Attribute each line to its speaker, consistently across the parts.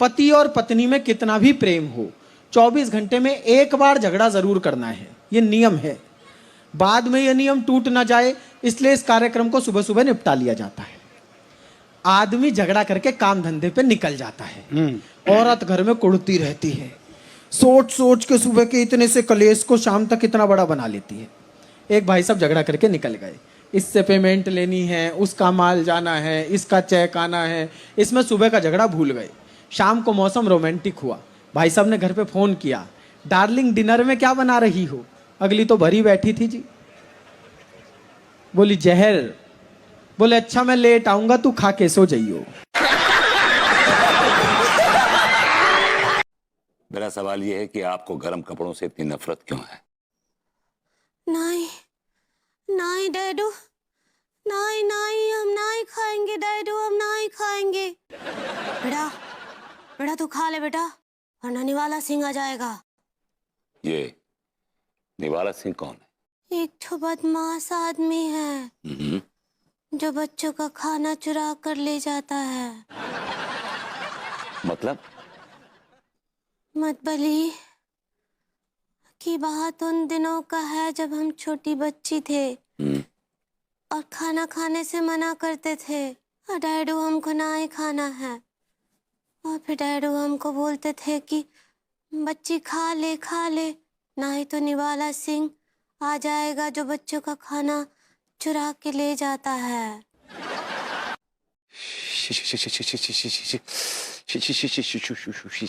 Speaker 1: पति और पत्नी में कितना भी प्रेम हो, 24 घंटे में एक बार झगड़ा जरूर करना है, ये नियम है। बाद में ये नियम टूट ना जाए, इसलिए इस कार्यक्रम को सुबह सुबह निपटा लिया जाता है। आदमी झगड़ा करके काम धंधे पे निकल जाता है, औरत घर में कुड़ती रहती है, सोच सोच के सुबह के इतने से कलेश को शाम तक इतना बड़ा बना लेती है। एक भाई साहब झगड़ा करके निकल गए, इससे पेमेंट लेनी है, उसका माल जाना है, इसका चेक आना है, इसमें सुबह का झगड़ा भूल गए। शाम को मौसम रोमांटिक हुआ, भाई साहब ने घर पे फोन किया, डार्लिंग डिनर में क्या बना रही हो? अगली तो भरी बैठी थी जी, बोली जहर। बोले अच्छा मैं लेट आऊंगा, तू खा के सो जाइयो।
Speaker 2: मेरा सवाल यह है कि आपको गर्म कपड़ों से इतनी नफरत क्यों है?
Speaker 3: नहीं नहीं डैडू, नहीं नहीं हम नहीं खाएंगे डैडू, हम नहीं खाएंगे। बेटा बेटा तू खा ले बेटा, वरना निवाला सिंह आ जाएगा।
Speaker 2: ये निवाला सिंह कौन है?
Speaker 3: एक तो बदमाश आदमी है जो बच्चों का खाना चुरा कर ले जाता है।
Speaker 2: मतलब?
Speaker 3: मतबली की बात उन दिनों का है जब हम छोटी बच्ची थे और खाना खाने से मना करते थे, और डैडू हमको ना ही खाना है, और फिर डैडू हमको बोलते थे कि बच्ची खा ले, ना ही तो निवाला सिंह आ जाएगा जो बच्चों का खाना चुरा के ले जाता है।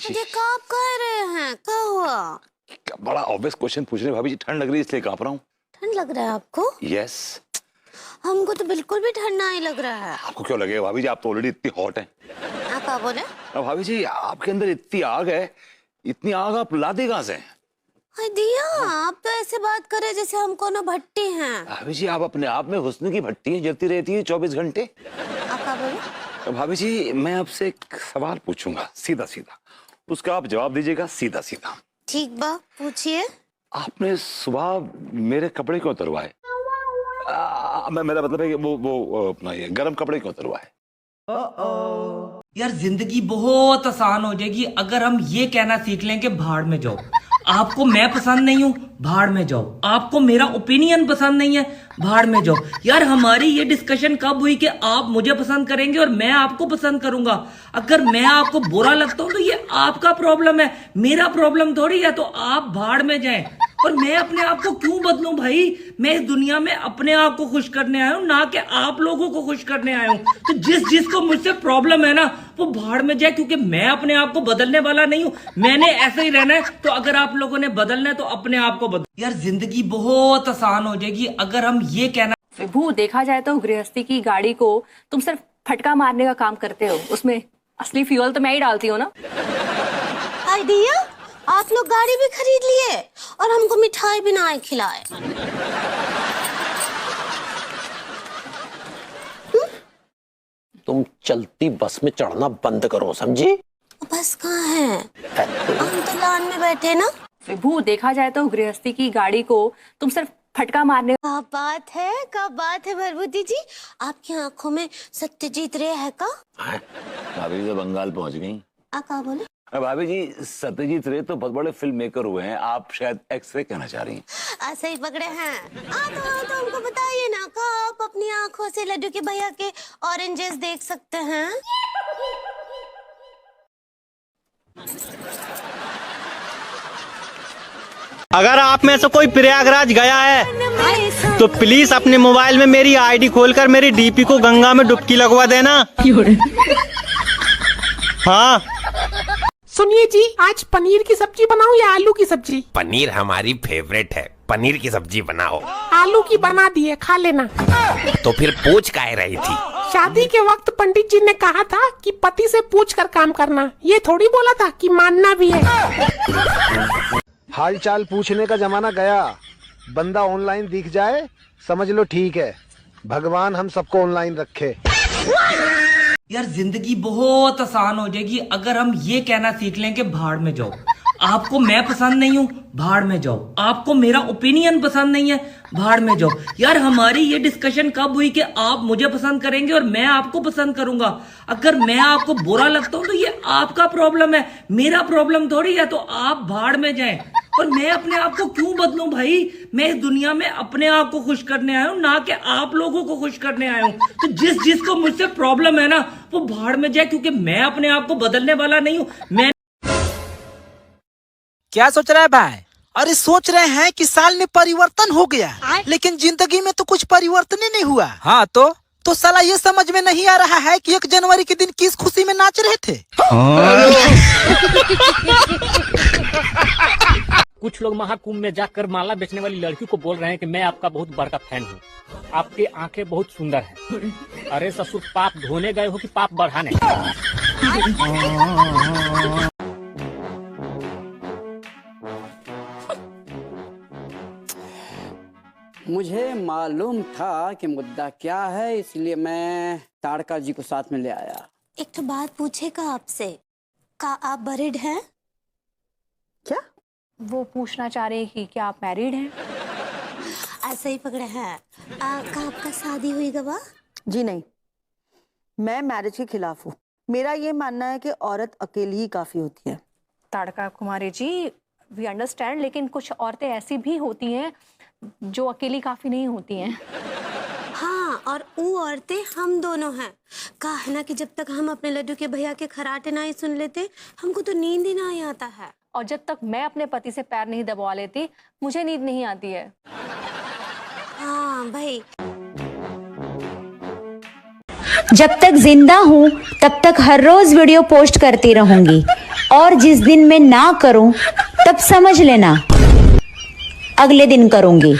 Speaker 3: ये कब कह रहे हैं? क्या हुआ?
Speaker 2: बड़ा ऑब्वियस क्वेश्चन पूछ रहे हैं भाभी जी, ठंड लग रही है इसलिए कांप रहा हूँ।
Speaker 3: ठंड लग रहा है आपको?
Speaker 2: यस।
Speaker 3: हमको तो बिल्कुल भी ठंड नहीं लग रहा है।
Speaker 2: आपको क्यों लगेगा भाभी जी, आप तो ऑलरेडी इतनी हॉट हैं।
Speaker 3: आप क्या बोले?
Speaker 2: भाभी जी आपके अंदर इतनी आग है, इतनी आग आप लाते कहाँ से?
Speaker 3: दिया आप तो ऐसे बात करे जैसे हम कोनो भट्टी हैं।
Speaker 2: भाभी जी आप अपने आप में हुस्न की भट्टी जलती रहती है 24 घंटे।
Speaker 3: आप क्या बोले?
Speaker 2: भाभी जी मैं आपसे एक सवाल पूछूंगा सीधा सीधा, उसका आप जवाब दीजिएगा सीधा सीधा।
Speaker 3: ठीक बा, पूछिए।
Speaker 2: आपने सुबह मेरे कपड़े क्यों उतरवाए? मेरा मतलब है कि वो अपना ये गर्म कपड़े क्यों उतरवाए?
Speaker 4: यार जिंदगी बहुत आसान हो जाएगी अगर हम ये कहना सीख लें कि भाड़ में जाओ। आपको मैं पसंद नहीं हूं, भाड़ में जाओ। आपको मेरा ओपिनियन पसंद नहीं है, भाड़ में जाओ। यार हमारी ये डिस्कशन कब हुई कि आप मुझे पसंद करेंगे और मैं आपको पसंद करूंगा? अगर मैं आपको बुरा लगता हूं तो ये आपका प्रॉब्लम है, मेरा प्रॉब्लम थोड़ी है। तो आप भाड़ में जाएं, और मैं अपने आप को क्यों बदलूं भाई? मैं इस दुनिया में अपने आप को खुश करने आया हूं, ना कि आप लोगों को खुश करने आया हूं। तो जिसको मुझसे प्रॉब्लम है ना, वो भाड़ में जाए, क्योंकि मैं अपने आप को बदलने वाला नहीं हूं। मैंने ऐसे ही रहना है। तो अगर आप लोगों ने बदलना है तो अपने आप को बदल। यार जिंदगी बहुत आसान हो जाएगी अगर हम ये कहना।
Speaker 5: विभू, देखा जाए तो गृहस्थी की गाड़ी को तुम सिर्फ फटका मारने का काम करते हो, उसमें असली फ्यूल तो मैं ही डालती हूँ ना।
Speaker 3: आइडिया, आप लोग गाड़ी भी खरीद लिए और हमको मिठाई भी ना खिलाए।
Speaker 6: तुम चलती बस में चढ़ना बंद करो, समझी?
Speaker 3: बस कहाँ है? हम तो लान में बैठे ना।
Speaker 5: विभू, देखा जाए तो गृहस्थी की गाड़ी को तुम सिर्फ फटका मारने।
Speaker 3: क्या बात है भरभूति जी, आपकी आंखों में सत्यजीत रे है का?
Speaker 2: भाभी जी तो बंगाल पहुंच गई।
Speaker 3: क्या बोले?
Speaker 2: भाभी जी सत्यजीत रे तो बहुत बड़े फिल्म मेकर हुए हैं, आप शायद एक्स रे कहना चाह रही हैं।
Speaker 3: ऐसे ही पकड़े हैं। तो हमको बताइए ना, क्या आप अपनी आंखों से लड्डू के भैया के ऑरेंजेस देख सकते हैं?
Speaker 7: अगर आप में से कोई प्रयागराज गया है तो प्लीज अपने मोबाइल में मेरी आईडी खोलकर मेरी डीपी को गंगा में डुबकी लगवा देना। हाँ
Speaker 8: सुनिए जी, आज पनीर की सब्जी बनाऊं या आलू की सब्जी?
Speaker 6: पनीर हमारी फेवरेट है, पनीर की सब्जी बनाओ।
Speaker 8: आलू की बना दिए, खा लेना।
Speaker 6: तो फिर पूछ काहे रही थी?
Speaker 8: शादी के वक्त पंडित जी ने कहा था कि पति से पूछ कर काम करना, ये थोड़ी बोला था कि मानना भी है।
Speaker 9: हाल चाल पूछने का जमाना गया, बंदा ऑनलाइन दिख जाए समझ लो ठीक है। भगवान हम सबको ऑनलाइन रखे।
Speaker 4: यार जिंदगी बहुत आसान हो जाएगी अगर हम ये कहना सीख लें कि भाड़ में जाओ। आपको मैं पसंद नहीं हूँ, भाड़ में जाओ। आपको मेरा ओपिनियन पसंद नहीं है, भाड़ में जाओ। यार हमारी ये डिस्कशन कब हुई कि आप मुझे पसंद करेंगे और मैं आपको पसंद करूंगा? अगर मैं आपको बुरा लगता हूं तो ये आपका प्रॉब्लम है, मेरा प्रॉब्लम थोड़ी है। तो आप भाड़ में जाएं। और मैं अपने आप को क्यों बदलूं भाई? मैं इस दुनिया में अपने आप को खुश करने आया हूं, ना कि आप लोगों को खुश करने आया हूं। तो जिसको मुझसे प्रॉब्लम है ना, वो भाड़ में जाए, क्योंकि मैं अपने आप को बदलने वाला नहीं हूं। मैं
Speaker 10: क्या सोच रहा है भाई? अरे सोच रहे हैं कि साल में परिवर्तन हो गया, लेकिन जिंदगी में तो कुछ परिवर्तन ही नहीं हुआ। हाँ तो साला ये समझ में नहीं आ रहा है कि 1 जनवरी के दिन किस खुशी में नाच रहे थे।
Speaker 11: कुछ लोग महाकुंभ में जाकर माला बेचने वाली लड़की को बोल रहे हैं कि मैं आपका बहुत बड़ा फैन हूँ, आपकी आंखें बहुत सुंदर हैं। अरे ससुर, पाप धोने गए हो कि पाप बढ़ाने?
Speaker 12: मुझे मालूम था कि मुद्दा क्या है, इसलिए मैं ताड़का जी को साथ में ले आया।
Speaker 3: एक तो बात पूछेगा आपसे, का आप मैरिड हैं?
Speaker 5: क्या वो पूछना चाह रहे हैं कि क्या आप मैरिड हैं?
Speaker 3: ऐसा ही पकड़े हैं। का आपका शादी हुई गवा?
Speaker 13: जी नहीं, मैं मैरिज के खिलाफ हूँ। मेरा ये मानना है कि औरत अकेली ही काफी होती है।
Speaker 5: ताड़का कुमारी जी, वी अंडरस्टैंड, लेकिन कुछ औरतें ऐसी भी होती हैं जो अकेली काफी नहीं होती हैं।
Speaker 3: हाँ, और वो औरतें हम दोनों हैं। कहा है ना कि जब तक हम अपने लड्डू के भैया के खराटे ना ही सुन लेते, हमको तो नींद ही ना ही आता है।
Speaker 5: और जब तक मैं अपने पति से पैर नहीं दबा लेती, मुझे नींद नहीं आती है।
Speaker 3: हाँ भाई,
Speaker 14: जब तक जिंदा हूँ तब तक हर रोज वीडियो पोस्ट करती रहूंगी, और जिस दिन मैं ना करूँ तब समझ लेना अगले दिन करूंगी।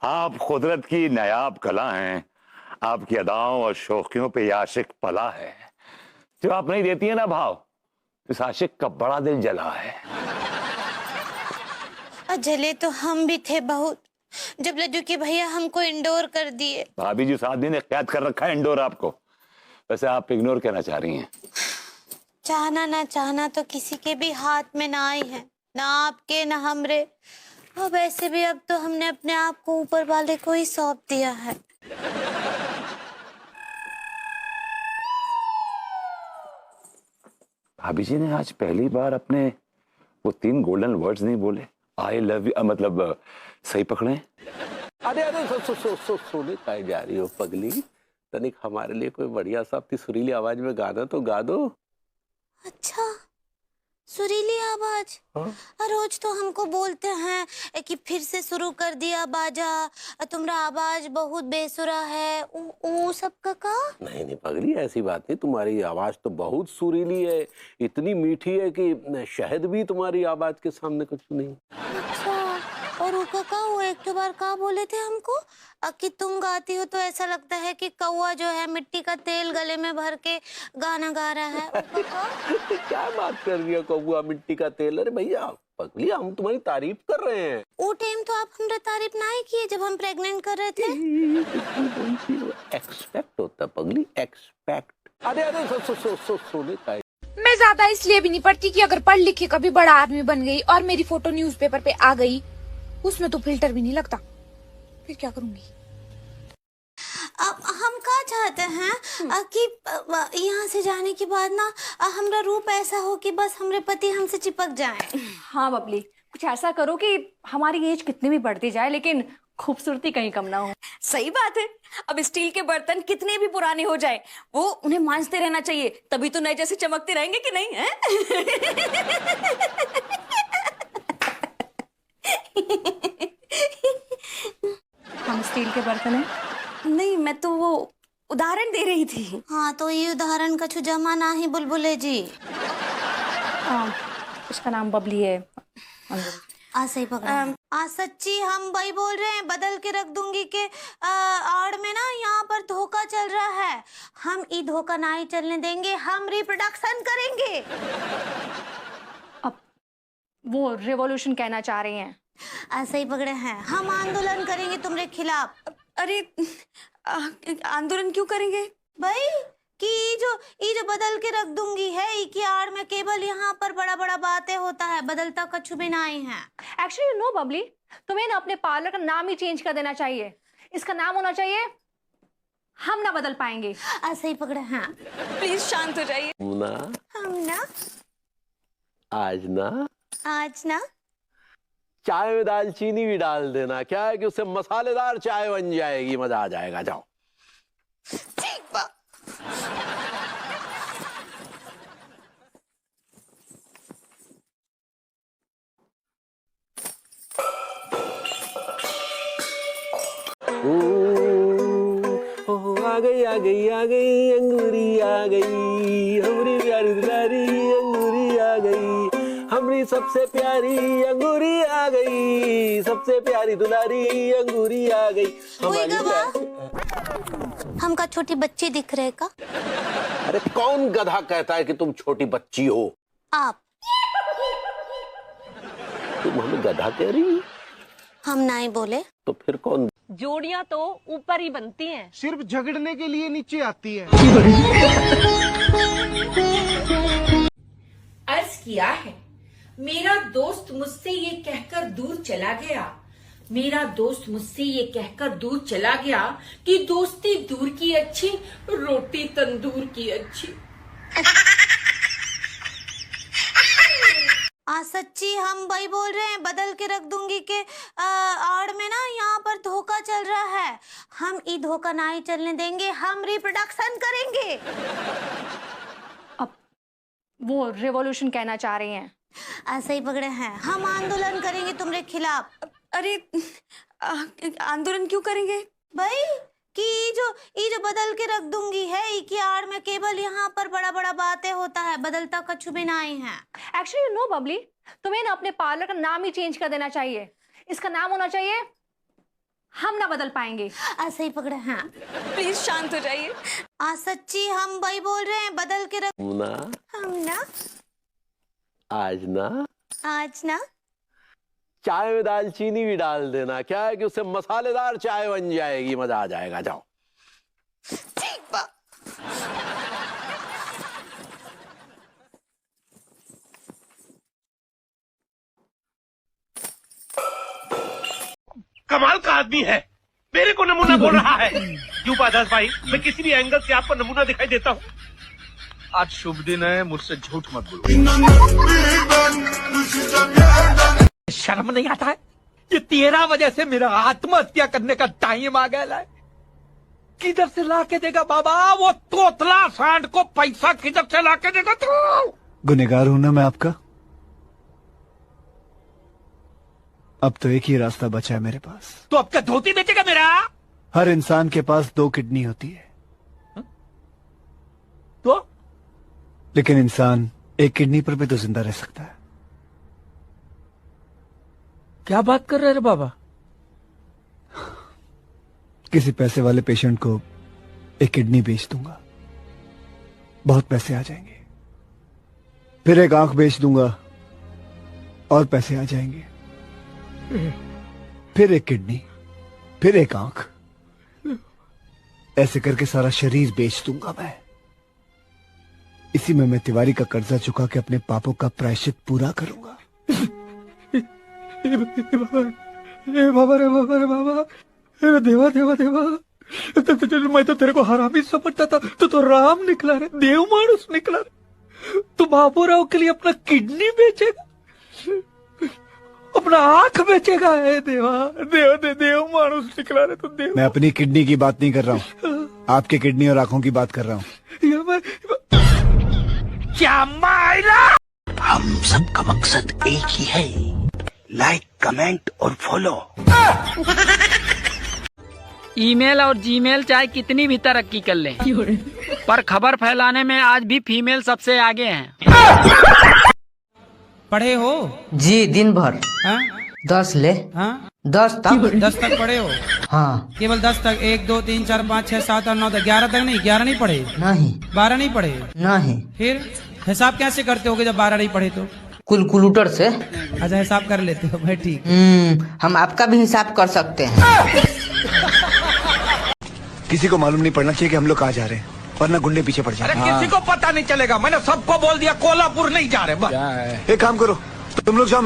Speaker 2: आप कुदरत की नायाब कला हैं, आपकी अदाओं और शौकियों पे आशिक पला है। जो आप नहीं देती है ना भाव, इस आशिक का बड़ा दिल जला है।
Speaker 3: जले तो हम भी थे बहुत, जब लड्डू के भैया हमको इंडोर कर दिए।
Speaker 2: भाभी जी 7 दिन कैद कर रखा है इंडोर आपको। वैसे आप इग्नोर करना चाह रही हैं।
Speaker 3: चाहना ना चाहना तो किसी के भी हाथ में ना आई है, ना आपके ना हमरे। और वैसे भी अब तो हमने अपने आप को ऊपर वाले को ही सौंप दिया है।
Speaker 2: भाभी जी ने आज पहली बार अपने वो 3 गोल्डन वर्ड्स नहीं बोले। आई लव यू, मतलब सही पकड़े?
Speaker 6: अरे सोने काहे जा रही हो पगली? तनिक हमारे लिए कोई बढ़िया सा अपनी सुरीली आवाज में गाना तो गा दो।
Speaker 3: अच्छा, सुरीली आवाज? रोज तो हमको बोलते हैं कि फिर से शुरू कर दिया बाजा, तुम्हारा आवाज बहुत बेसुरा है, वो सब का?
Speaker 6: नहीं पगली, ऐसी बात नहीं। तुम्हारी आवाज तो बहुत सुरीली है, इतनी मीठी है कि शहद भी तुम्हारी आवाज के सामने कुछ नहीं।
Speaker 3: अच्छा, और वो काका वो एक दो बार का बोले थे हमको कि तुम गाती हो तो ऐसा लगता है कि कौवा जो है मिट्टी का तेल गले में भर के गाना गा रहा है।
Speaker 6: क्या बात कर रही है कौवा मिट्टी का तेल? अरे भैया पगली, हम तुम्हारी तारीफ कर रहे हैं।
Speaker 3: वो टाइम तो आप हमारा तारीफ ना ही किए जब हम प्रेग्नेंट कर रहे थे।
Speaker 6: एक्सपेक्ट होता पगली, एक्सपेक्ट। अरे सोने का।
Speaker 15: मैं ज्यादा इसलिए भी नहीं पढ़ती कि अगर पढ़ लिख के कभी बड़ा आदमी बन गई और मेरी फोटो न्यूज़पेपर पे आ गई, उसमें तो फिल्टर भी नहीं लगता, फिर क्या करूंगी?
Speaker 3: अब हम क्या चाहते हैं कि यहाँ से जाने के बाद ना हमारा रूप ऐसा हो कि बस हमारे पति हमसे चिपक जाएं।
Speaker 5: हाँ बबली, कुछ ऐसा करो कि हमारी एज कितनी भी बढ़ती जाए लेकिन खूबसूरती कहीं कम ना हो।
Speaker 16: सही बात है। अब स्टील के बर्तन कितने भी पुराने हो जाए, वो उन्हें मांजते रहना चाहिए, तभी तो नए जैसे चमकते रहेंगे कि नहीं है?
Speaker 5: हम स्टील के बर्तन हैं?
Speaker 16: नहीं, मैं तो वो उदाहरण दे रही थी।
Speaker 3: हाँ, तो ये उदाहरण का जमा ना ही बुलबुले जी।
Speaker 5: उसका नाम बबली है।
Speaker 3: सही पकड़ा। सच्ची हम भाई बोल रहे हैं, बदल के रख दूंगी के आड़ में ना यहाँ पर धोखा चल रहा है। हम ये धोखा ना ही चलने देंगे, हम रिप्रोडक्शन करेंगे।
Speaker 5: अब वो रिवॉल्यूशन कहना चाह रही हैं?
Speaker 3: ऐसा ही पकड़े हैं, हम आंदोलन करेंगे तुम्हारे खिलाफ।
Speaker 16: अरे आंदोलन क्यों करेंगे
Speaker 3: भाई? कि ये जो बदल के रख दूंगी है ई की आड़ में केवल यहाँ पर बड़ा बड़ा बातें होता है, बदलता कछु भी नहीं है।
Speaker 5: एक्चुअली यू नो बबली, तुम्हें ना अपने पार्लर का नाम ही चेंज कर देना चाहिए। इसका नाम होना चाहिए हम ना बदल पाएंगे।
Speaker 3: ऐसे ही पकड़े हैं।
Speaker 16: प्लीज शांत हो जाइए।
Speaker 3: हम ना
Speaker 6: आज ना
Speaker 3: चाय
Speaker 6: में दालचीनी भी डाल देना, क्या है कि उससे मसालेदार चाय बन जाएगी, मजा आ जाएगा। जाओ।
Speaker 3: ठीक बा।
Speaker 6: आ गई अंगूरी आ गई, हमारी प्यारी दुलारी अंगूरी आ गई, हमारी सबसे प्यारी अंगूरी आ गई, सबसे प्यारी दुलारी अंगूरी आ गई।
Speaker 3: हमका छोटी बच्ची दिख रहे का?
Speaker 6: अरे कौन गधा कहता है कि तुम छोटी बच्ची हो?
Speaker 3: आप।
Speaker 6: तुम हमें गधा कह रही हो?
Speaker 3: हम नहीं बोले
Speaker 6: तो फिर कौन?
Speaker 5: जोड़ियां तो ऊपर ही बनती हैं,
Speaker 9: सिर्फ झगड़ने के लिए नीचे आती है।
Speaker 17: अर्ज किया है, मेरा दोस्त मुझसे ये कहकर दूर चला गया, मेरा दोस्त मुझसे ये कहकर दूर चला गया कि दोस्ती दूर की अच्छी, रोटी तंदूर की अच्छी।
Speaker 3: सच्ची हम वही बोल रहे हैं, बदल के रख दूंगी के आड़ में ना यहाँ पर धोखा चल रहा है। हम ये धोखा नहीं चलने देंगे, हम रिप्रोडक्शन करेंगे।
Speaker 5: अब वो रेवोल्यूशन कहना चाह रही हैं।
Speaker 3: ऐसे ही पकड़े हैं। हम आंदोलन करेंगे तुम्हारे खिलाफ।
Speaker 16: अरे आंदोलन क्यों करेंगे
Speaker 3: भाई? कि ये जो बदल के रख दूंगी है ई की आड़ में केवल यहाँ पर बड़ा बड़ा बातें होता है, बदलता कछु भी नहीं है।
Speaker 5: एक्चुअली यू नो बबली, तुम्हें ना अपने पार्लर का नाम ही चेंज कर देना चाहिए। इसका नाम होना चाहिए हम ना बदल पाएंगे।
Speaker 3: ऐसे ही पकड़े हैं।
Speaker 16: प्लीज शांत हो जाइए।
Speaker 3: सच्ची हम वही बोल रहे हैं, बदल के रख हम ना आज ना
Speaker 6: चाय में दालचीनी भी डाल देना, क्या है कि उससे मसालेदार चाय बन जाएगी, मजा आ जाएगा। जाओ।
Speaker 3: ठीक बा।
Speaker 18: कमाल का आदमी है, मेरे को नमूना बोल रहा है। क्यों पादास भाई, मैं किसी भी एंगल से आपको नमूना दिखाई देता हूँ। आज शुभ दिन है, मुझसे झूठ मत बोलो। शर्म नहीं आता है? ये तेरा वजह से मेरा आत्महत्या करने का टाइम आ गया है। किधर से लाके देगा बाबा वो तोतला सांड को पैसा? किधर से लाके देगा तू?
Speaker 19: गुनहगार हूं ना मैं आपका। अब तो एक ही रास्ता बचा है मेरे पास।
Speaker 18: तो अब क्या धोती बेचेगा मेरा?
Speaker 19: हर इंसान के पास 2 किडनी होती है।
Speaker 18: तो
Speaker 19: लेकिन इंसान एक किडनी पर भी तो जिंदा रह सकता है।
Speaker 18: क्या बात कर रहे रे बाबा?
Speaker 19: किसी पैसे वाले पेशेंट को एक किडनी बेच दूंगा, बहुत पैसे आ जाएंगे। फिर एक आंख बेच दूंगा और पैसे आ जाएंगे। फिर एक किडनी, फिर एक आंख, ऐसे करके सारा शरीर बेच दूंगा मैं। इसी में मैं तिवारी का कर्जा चुका के अपने पापों का प्रायश्चित पूरा करूंगा।
Speaker 18: देवा मैं तो तेरे को हरामी समझता था, तो राम निकला रे, देव मानुस निकला रे। तू बाबूराव के लिए अपना किडनी बेचेगा, अपना आंख बेचेगा? है देव मानुस निकला रे तू। देव,
Speaker 19: मैं अपनी किडनी की बात नहीं कर रहा हूँ, आपके किडनी और आंखों की बात कर रहा हूँ।
Speaker 18: क्या मायला?
Speaker 20: हम सबका मकसद एक ही है, लाइक, कमेंट और फॉलो।
Speaker 21: ईमेल और जीमेल चाहे कितनी भी तरक्की कर लें, पर खबर फैलाने में आज भी फीमेल सबसे आगे हैं।
Speaker 22: पढ़े हो?
Speaker 23: जी, दिन भर। 10 ले। 10
Speaker 22: तक पढ़े हो?
Speaker 23: हाँ।
Speaker 22: केवल 10 तक? 1 2 3 4 5 6 7 8 9 10 11 तक नहीं? 11 नहीं पढ़े?
Speaker 23: नहीं।
Speaker 22: 12 नहीं पढ़े?
Speaker 23: नहीं।
Speaker 22: फिर हिसाब कैसे करते होगे जब 12 नहीं पढ़े तो?
Speaker 23: कैलकुलेटर से।
Speaker 22: अच्छा, हिसाब कर लेते हो भाई, ठीक।
Speaker 23: हम आपका भी हिसाब कर सकते हैं।
Speaker 19: किसी को मालूम नहीं पड़ना चाहिए कि हम लोग कहाँ जा रहे हैं। वरना गुंडे पीछे पड़ जाए।
Speaker 18: अरे किसी को पता नहीं चलेगा, मैंने सबको बोल दिया कोल्हापुर नहीं जा रहे बस।
Speaker 19: एक काम करो, तुम लोग जाओ,